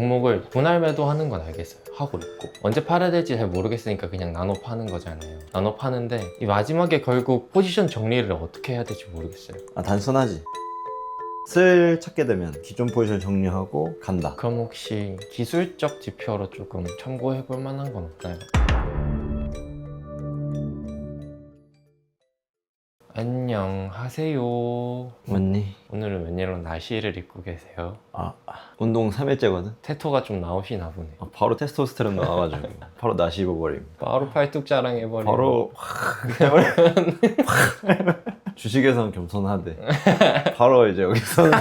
종목을 분할 매도하는 건 알겠어요. 하고 있고 언제 팔아야 될지 잘 모르겠으니까 그냥 나눠 파는 거잖아요. 나눠 파는데 이 마지막에 결국 포지션 정리를 어떻게 해야 될지 모르겠어요. 단순하지. 슬 찾게 되면 기존 포지션 정리하고 간다. 그럼 혹시 기술적 지표로 조금 참고해 볼 만한 건 없나요? 안녕하세요. 맞니? 오늘은 웬일로 나시를 입고 계세요? 운동 3일째거든? 테토가 좀 나오시나 보네. 바로 테스토스테론 나와가지고 바로 나시 입어버림. 바로 팔뚝 자랑해버리고 바로 주식에선 겸손하대. 바로 이제 여기서는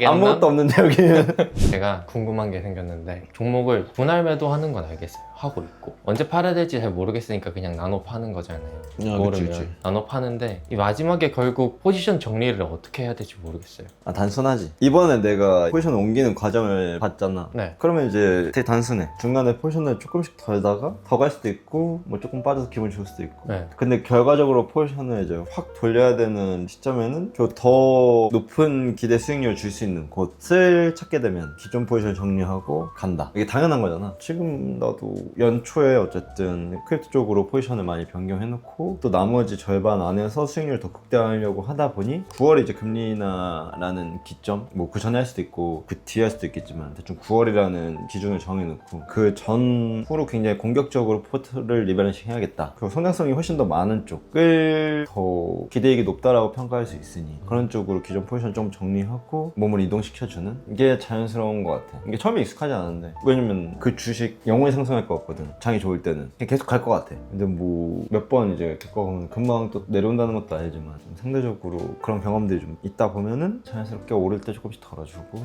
아무것도 없는데 여기는. 제가 궁금한 게 생겼는데 종목을 분할 매도하는 건 알겠어요. 하고 있고 언제 팔아야 될지 잘 모르겠으니까 그냥 나눠 파는 거잖아요. 모르면 그치. 나눠 파는데 이 마지막에 결국 포지션 정리를 어떻게 해야 될지 모르겠어요. 단순하지. 이번에 내가 포지션을 옮기는 과정을 봤잖아. 네. 그러면 이제 되게 단순해. 중간에 포지션을 조금씩 덜다가 더 갈 수도 있고 뭐 조금 빠져서 기분 좋을 수도 있고. 네. 근데 결과적으로 포지션을 이제 확 돌려야 되는 시점에는 더 높은 기대 수익률을 줄 수 있는 곳을 찾게 되면 기존 포지션 정리하고 간다. 이게 당연한 거잖아. 지금 나도 연초에 어쨌든 크립토 쪽으로 포지션을 많이 변경해놓고 또 나머지 절반 안에서 수익률을 더 극대화하려고 하다 보니 9월에 이제 금리 인하라는 기점, 뭐 그 전에 할 수도 있고 그 뒤에 할 수도 있겠지만 대충 9월이라는 기준을 정해놓고 그 전후로 굉장히 공격적으로 포트를 리밸런싱 해야겠다. 그리고 성장성이 훨씬 더 많은 쪽을 더 기대익이 높다라고 평가할 수 있으니 그런 쪽으로 기존 포지션 좀 정리하고 몸을 이동시켜주는 게 자연스러운 것 같아. 이게 처음에 익숙하지 않은데 왜냐면 그 주식 영원히 상승할 것 같거든. 장이 좋을 때는 그냥 계속 갈 것 같아. 근데 뭐 몇 번 이제 겪어보면 금방 또 내려온다는 것도 알지만 좀 상대적으로 그런 경험들이 좀 있다 보면은 자연스럽게 오를 때 조금씩 덜어주고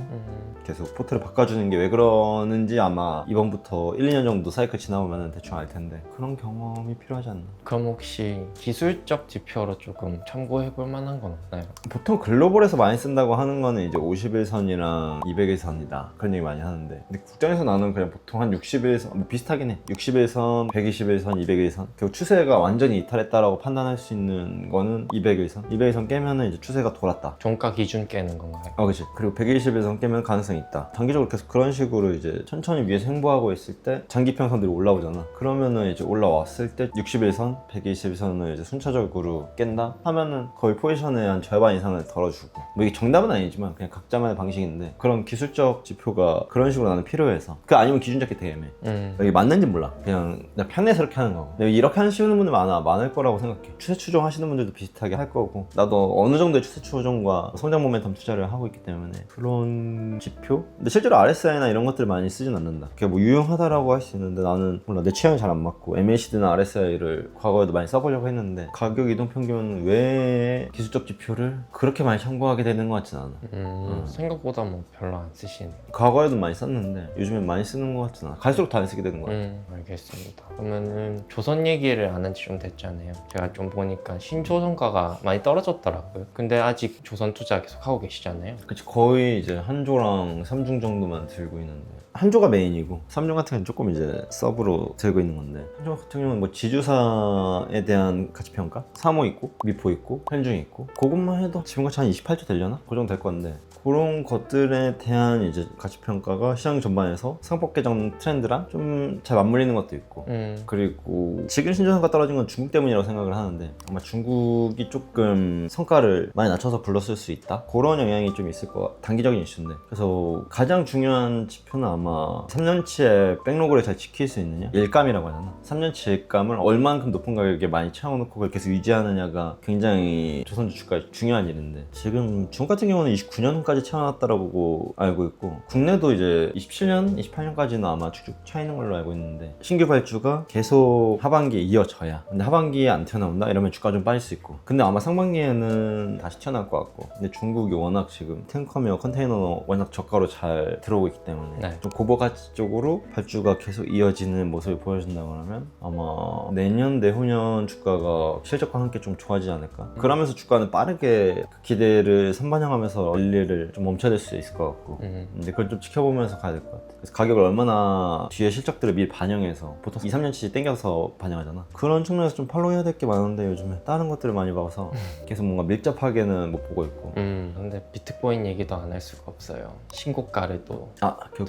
계속 포트를 바꿔주는 게 왜 그러는지 아마 이번부터 1, 2년 정도 사이클 지나보면 대충 알 텐데 그런 경험이 필요하지 않나. 그럼 혹시 기술적 지표로 조금 참고해 볼 만한 건 없나요? 보통 글로벌에서 많이 쓴다고 하는 거는 이제 51선이랑 200일선이다 그런 얘기 많이 하는데 근데 국장에서 나는 그냥 보통 한 60일선 뭐 비슷하긴 해. 60일선, 120일선, 200일선 그리고 추세가 완전히 이탈했다라고 판단할 수 있는 거는 200일선 200일선 깨면은 이제 추세가 돌았다. 종가 기준 깨는 건가요? 그치. 그리고 120일선 깨면 가능성이 있다. 단기적으로 계속 그런 식으로 이제 천천히 위에서 행보하고 있을 때 장기평선들이 올라오잖아. 그러면은 이제 올라왔을 때 60일선, 120일선을 이제 순차적으로 깬다 하면은 거의 포지션의 한 절반 이상을 덜어주고 뭐 이게 정답은 아니지만 그냥 각자만의 방식인데 그런 기술적 지표가 그런 식으로 나는 필요해서 그 아니면 기준 잡기 되게 애매해. 이게 맞는지 몰라. 그냥 편해서 이렇게 하는 거고. 근데 이렇게 하시는 분들 많을 거라고 생각해. 추세 추종 하시는 분들도 비슷하게 할 거고 나도 어느 정도의 추세 추종과 성장 모멘텀 투자를 하고 있기 때문에 그런 지표? 근데 실제로 RSI나 이런 것들을 많이 쓰진 않는다. 그게 뭐 유용하다라고 할 수 있는데 나는 몰라 내 취향이 잘 안 맞고 MACD나 RSI를 과거에도 많이 써보려고 했는데 가격 이동 평균 외에 기술적 지표를 그렇게 많이 참고하게 되는 것 같진 않아. 생각보다 뭐 별로 안 쓰시네요. 과거에도 많이 썼는데 요즘엔 많이 쓰는 것 같진 않아. 갈수록 더 안 쓰게 되는 것 같아. 알겠습니다. 그러면은 조선 얘기를 안 한 지 좀 됐잖아요. 제가 좀 보니까 신조선가가 많이 떨어졌더라고요. 근데 아직 조선 투자 계속 하고 계시잖아요. 그치, 거의 이제 한조랑 3중 정도만 들고 있는데 한조가 메인이고 3중 같은 경우는 조금 이제 서브로 들고 있는 건데 한조 같은 경우는 뭐 지주사에 대한 가치평가? 3호 있고 미포 있고 현중 있고 그것만 해도 지금같이 한 28조 되려나? 그 정도 될 건데 그런 것들에 대한 이제 가치평가가 시장 전반에서 상법 개정 트렌드랑 좀 잘 맞물리는 것도 있고 그리고 지금 신조선가 떨어진 건 중국 때문이라고 생각을 하는데 아마 중국이 조금 성과를 많이 낮춰서 불렀을 수 있다? 그런 영향이 좀 있을 것 같아. 단기적인 이슈인데 그래서 가장 중요한 지표는 아마 3년치의 백로그를 잘 지킬 수 있느냐? 일감이라고 하잖아. 3년치 일감을 얼만큼 높은 가격에 많이 채워놓고 그걸 계속 유지하느냐가 굉장히 조선주 주가에 중요한 일인데 지금 중국 같은 경우는 29년까지 채워놨다라고 알고 있고 국내도 이제 27년, 28년까지는 아마 쭉쭉 차 있는 걸로 알고 있는데 신규 발주가 계속 하반기에 이어져야 근데 하반기에 안 튀어나온다? 이러면 주가 좀 빠질 수 있고 근데 아마 상반기에는 다시 튀어나올 것 같고 근데 중국이 워낙 지금 탱커며 컨테이너 워낙 저가로 잘 들어오고 있기 때문에 좀 고부가치 쪽으로 발주가 계속 이어지는 모습을 보여준다고 하면 아마 내년, 내후년 주가가 실적과 함께 좀 좋아지지 않을까. 그러면서 주가는 빠르게 그 기대를 선반영하면서 랠리를 사실 좀 멈춰질 수 있을 것 같고 근데 그걸 좀 지켜보면서 가야 될 것 같아. 그래서 가격을 얼마나 뒤에 실적들을 미리 반영해서 보통 2, 3년치 땡겨서 반영하잖아. 그런 측면에서 좀 팔로우 해야 될 게 많은데 요즘에 다른 것들을 많이 봐서 계속 뭔가 밀접하게는 못 보고 있고. 근데 비트코인 얘기도 안 할 수가 없어요. 신고가를 또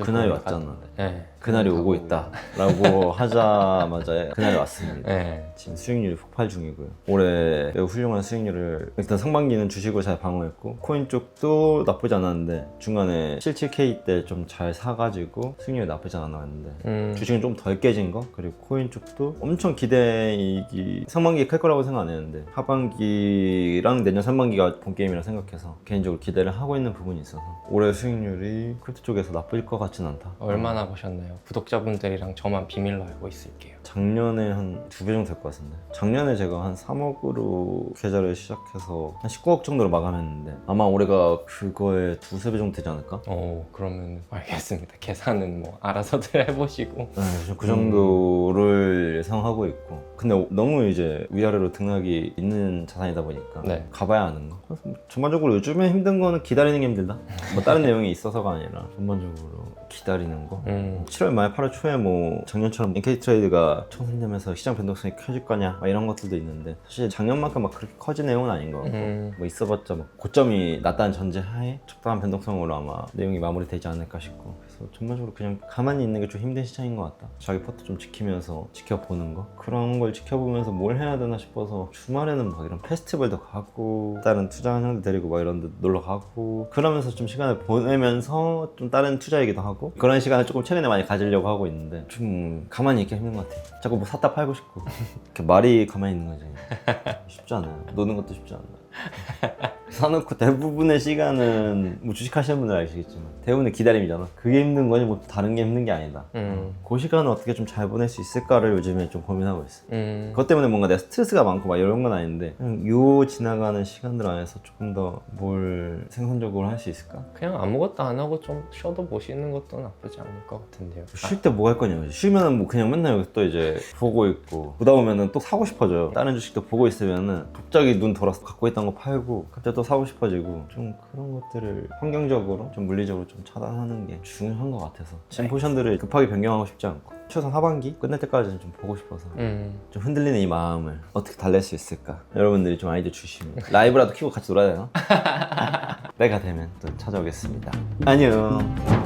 그날이 왔잖아. 네. 그날이 오고 있다 라고 하자마자 그날이 왔습니다. 네. 지금 수익률이 폭발 중이고요. 올해 매우 훌륭한 수익률을 일단 상반기는 주식을 잘 방어했고 코인 쪽도 나쁘지 않았는데 중간에 77K 때 좀 잘 사가지고 수익률이 나쁘지 않았는데 주식은 좀 덜 깨진 거 그리고 코인 쪽도 엄청 기대이익이 상반기에 클 거라고 생각 안 했는데 하반기랑 내년 상반기가 본 게임이라 생각해서 개인적으로 기대를 하고 있는 부분이 있어서 올해 수익률이 크립토 쪽에서 나쁠 것 같진 않다. 얼마나 보셨나요? 구독자분들이랑 저만 비밀로 알고 있을게요. 작년에 한 2배 정도 될 것 같은데 작년에 제가 한 3억으로 계좌를 시작해서 한 19억 정도로 마감했는데 아마 올해가 그거에 2~3배 정도 되지 않을까? 그러면 알겠습니다. 계산은 뭐 알아서들 해보시고. 네, 그 정도를 예상하고 있고 근데 너무 이제 위아래로 등락이 있는 자산이다 보니까 네. 가봐야 아는 거. 그래서 뭐 전반적으로 요즘에 힘든 거는 기다리는 게 힘들다. 뭐 다른 내용이 있어서가 아니라 전반적으로 기다리는 거. 7월 말 8월 초에 뭐 작년처럼 NK 트레이드가 청산되면서 시장 변동성이 커질 거냐 막 이런 것들도 있는데 사실 작년만큼 막 그렇게 커진 내용은 아닌 거 같고 뭐 있어봤자 뭐 고점이 낮다는 전제하에 적당한 변동성으로 아마 내용이 마무리되지 않을까 싶고 그래서 전반적으로 그냥 가만히 있는 게 좀 힘든 시장인 것 같다. 자기 포트 좀 지키면서 지켜보는 거 그런 걸 지켜보면서 뭘 해야 되나 싶어서 주말에는 막 이런 페스티벌도 가고 다른 투자하는 형들 데리고 막 이런 데 놀러 가고 그러면서 좀 시간을 보내면서 좀 다른 투자 얘기도 하고 그런 시간을 조금 최근에 많이 가지려고 하고 있는데 좀 가만히 있기 힘든 것 같아. 자꾸 뭐 샀다 팔고 싶고 이렇게 말이 가만히 있는 거지. 쉽지 않아요. 노는 것도 쉽지 않아요. 사놓고 대부분의 시간은 뭐 주식하시는 분들 아시겠지만 대부분의 기다림이잖아. 그게 힘든 거지 뭐 다른 게 힘든 게 아니다. 그 시간을 어떻게 좀 잘 보낼 수 있을까를 요즘에 좀 고민하고 있어. 그것 때문에 뭔가 내가 스트레스가 많고 막 이런 건 아닌데 그냥 요 지나가는 시간들 안에서 조금 더 뭘 생산적으로 할 수 있을까? 그냥 아무것도 안 하고 좀 쉬어도 보시는 것도 나쁘지 않을 것 같은데요. 쉴 때 뭐 할 거냐고. 쉬면은 뭐 그냥 맨날 여기 또 이제 보고 있고 보다 보면은 또 사고 싶어져요. 다른 주식도 보고 있으면은 갑자기 눈 돌아서 갖고 있던 거 팔고 갑자기 또 사고 싶어지고 좀 그런 것들을 환경적으로 좀 물리적으로 좀 차단하는 게 중요한 것 같아서 지금 포지션들을 급하게 변경하고 싶지 않고 최소한 하반기 끝날 때까지는 좀 보고 싶어서 좀 흔들리는 이 마음을 어떻게 달랠 수 있을까 여러분들이 좀 아이디어 주시면 라이브라도 키고 같이 놀아야 되나? 때가 되면 또 찾아오겠습니다. 안녕.